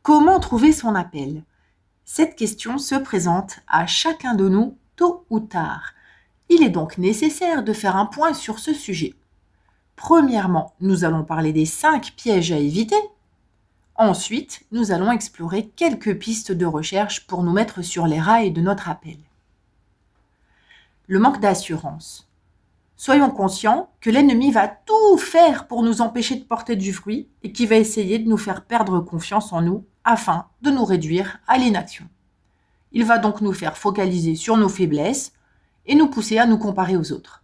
Comment trouver son appel? Cette question se présente à chacun de nous tôt ou tard. Il est donc nécessaire de faire un point sur ce sujet. Premièrement, nous allons parler des 5 pièges à éviter. Ensuite, nous allons explorer quelques pistes de recherche pour nous mettre sur les rails de notre appel. Le manque d'assurance. Soyons conscients que l'ennemi va tout faire pour nous empêcher de porter du fruit et qu'il va essayer de nous faire perdre confiance en nous afin de nous réduire à l'inaction. Il va donc nous faire focaliser sur nos faiblesses et nous pousser à nous comparer aux autres.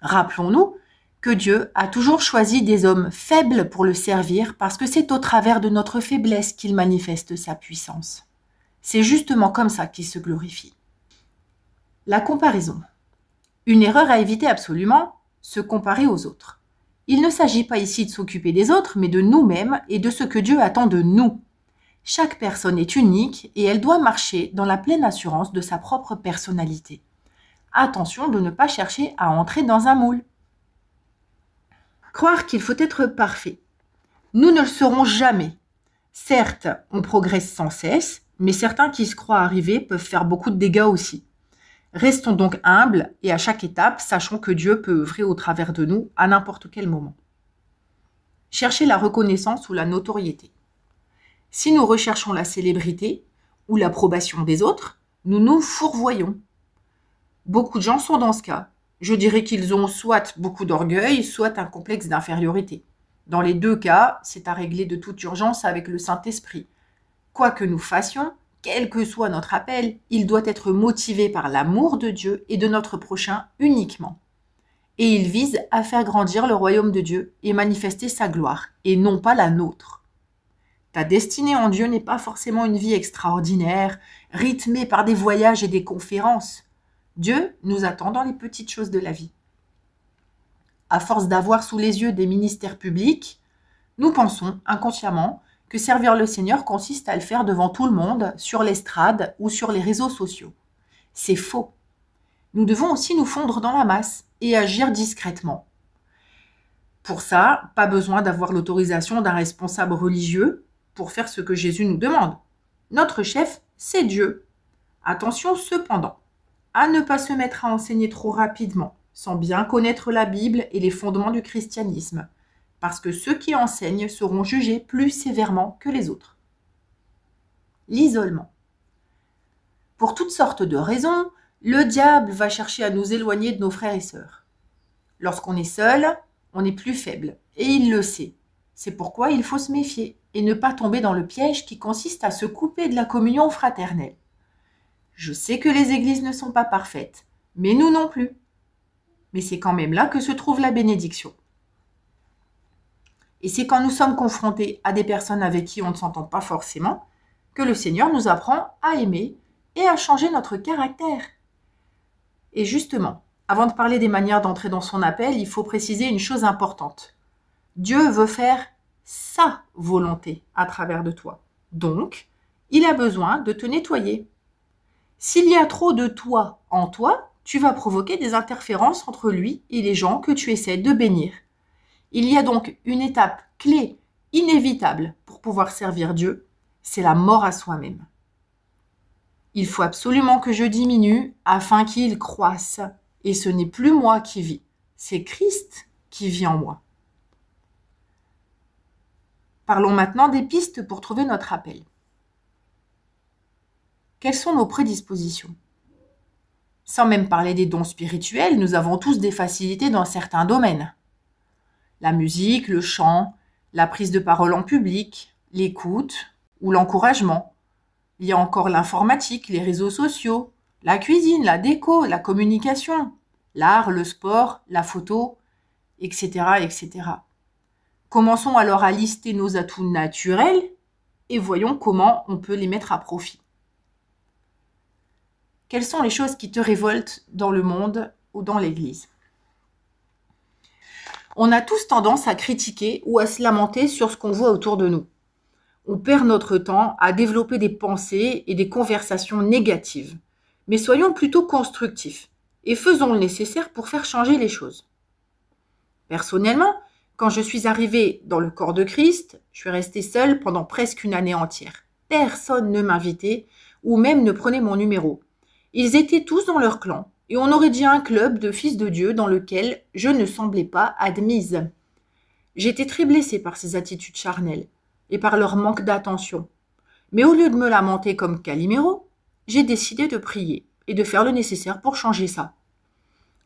Rappelons-nous que Dieu a toujours choisi des hommes faibles pour le servir parce que c'est au travers de notre faiblesse qu'il manifeste sa puissance. C'est justement comme ça qu'il se glorifie. La comparaison. Une erreur à éviter absolument, se comparer aux autres. Il ne s'agit pas ici de s'occuper des autres, mais de nous-mêmes et de ce que Dieu attend de nous. Chaque personne est unique et elle doit marcher dans la pleine assurance de sa propre personnalité. Attention de ne pas chercher à entrer dans un moule. Croire qu'il faut être parfait. Nous ne le serons jamais. Certes, on progresse sans cesse, mais certains qui se croient arrivés peuvent faire beaucoup de dégâts aussi. Restons donc humbles et à chaque étape, sachons que Dieu peut œuvrer au travers de nous à n'importe quel moment. Chercher la reconnaissance ou la notoriété. Si nous recherchons la célébrité ou l'approbation des autres, nous nous fourvoyons. Beaucoup de gens sont dans ce cas. Je dirais qu'ils ont soit beaucoup d'orgueil, soit un complexe d'infériorité. Dans les deux cas, c'est à régler de toute urgence avec le Saint-Esprit. Quoi que nous fassions, quel que soit notre appel, il doit être motivé par l'amour de Dieu et de notre prochain uniquement. Et il vise à faire grandir le royaume de Dieu et manifester sa gloire, et non pas la nôtre. Ta destinée en Dieu n'est pas forcément une vie extraordinaire, rythmée par des voyages et des conférences. Dieu nous attend dans les petites choses de la vie. À force d'avoir sous les yeux des ministères publics, nous pensons inconsciemment que servir le Seigneur consiste à le faire devant tout le monde, sur l'estrade ou sur les réseaux sociaux. C'est faux. Nous devons aussi nous fondre dans la masse et agir discrètement. Pour ça, pas besoin d'avoir l'autorisation d'un responsable religieux pour faire ce que Jésus nous demande. Notre chef, c'est Dieu. Attention cependant à ne pas se mettre à enseigner trop rapidement, sans bien connaître la Bible et les fondements du christianisme, parce que ceux qui enseignent seront jugés plus sévèrement que les autres. L'isolement. Pour toutes sortes de raisons, le diable va chercher à nous éloigner de nos frères et sœurs. Lorsqu'on est seul, on est plus faible, et il le sait. C'est pourquoi il faut se méfier et ne pas tomber dans le piège qui consiste à se couper de la communion fraternelle. Je sais que les églises ne sont pas parfaites, mais nous non plus. Mais c'est quand même là que se trouve la bénédiction. Et c'est quand nous sommes confrontés à des personnes avec qui on ne s'entend pas forcément que le Seigneur nous apprend à aimer et à changer notre caractère. Et justement, avant de parler des manières d'entrer dans son appel, il faut préciser une chose importante. Dieu veut faire sa volonté à travers de toi. Donc, il a besoin de te nettoyer. S'il y a trop de toi en toi, tu vas provoquer des interférences entre lui et les gens que tu essaies de bénir. Il y a donc une étape clé, inévitable pour pouvoir servir Dieu, c'est la mort à soi-même. Il faut absolument que je diminue afin qu'il croisse. Et ce n'est plus moi qui vis, c'est Christ qui vit en moi. Parlons maintenant des pistes pour trouver notre appel. Quelles sont nos prédispositions? Sans même parler des dons spirituels, nous avons tous des facilités dans certains domaines. La musique, le chant, la prise de parole en public, l'écoute ou l'encouragement. Il y a encore l'informatique, les réseaux sociaux, la cuisine, la déco, la communication, l'art, le sport, la photo, etc., etc. Commençons alors à lister nos atouts naturels et voyons comment on peut les mettre à profit. Quelles sont les choses qui te révoltent dans le monde ou dans l'Église? On a tous tendance à critiquer ou à se lamenter sur ce qu'on voit autour de nous. On perd notre temps à développer des pensées et des conversations négatives. Mais soyons plutôt constructifs et faisons le nécessaire pour faire changer les choses. Personnellement, Quand je suis arrivée dans le corps de Christ, je suis restée seule pendant presque une année entière. Personne ne m'invitait ou même ne prenait mon numéro. Ils étaient tous dans leur clan et on aurait dit un club de fils de Dieu dans lequel je ne semblais pas admise. J'étais très blessée par ces attitudes charnelles et par leur manque d'attention. Mais au lieu de me lamenter comme Calimero, j'ai décidé de prier et de faire le nécessaire pour changer ça.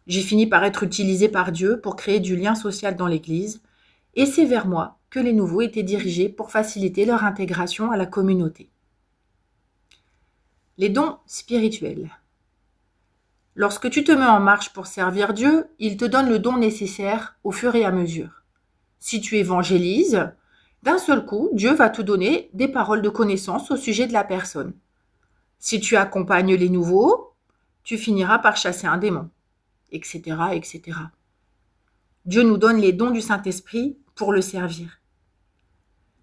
J'ai fini par être utilisée par Dieu pour créer du lien social dans l'Église, et c'est vers moi que les nouveaux étaient dirigés pour faciliter leur intégration à la communauté. Les dons spirituels. Lorsque tu te mets en marche pour servir Dieu, il te donne le don nécessaire au fur et à mesure. Si tu évangélises, d'un seul coup, Dieu va te donner des paroles de connaissance au sujet de la personne. Si tu accompagnes les nouveaux, tu finiras par chasser un démon, etc., etc. Dieu nous donne les dons du Saint-Esprit pour le servir.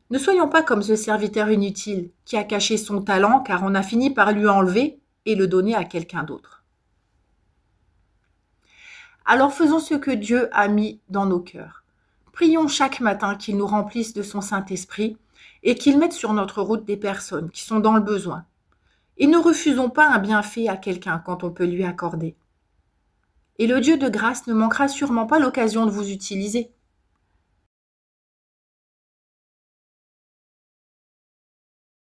Ne soyons pas comme ce serviteur inutile qui a caché son talent car on a fini par lui enlever et le donner à quelqu'un d'autre. Alors faisons ce que Dieu a mis dans nos cœurs. Prions chaque matin qu'il nous remplisse de son Saint-Esprit et qu'il mette sur notre route des personnes qui sont dans le besoin. Et ne refusons pas un bienfait à quelqu'un quand on peut lui accorder. Et le Dieu de grâce ne manquera sûrement pas l'occasion de vous utiliser.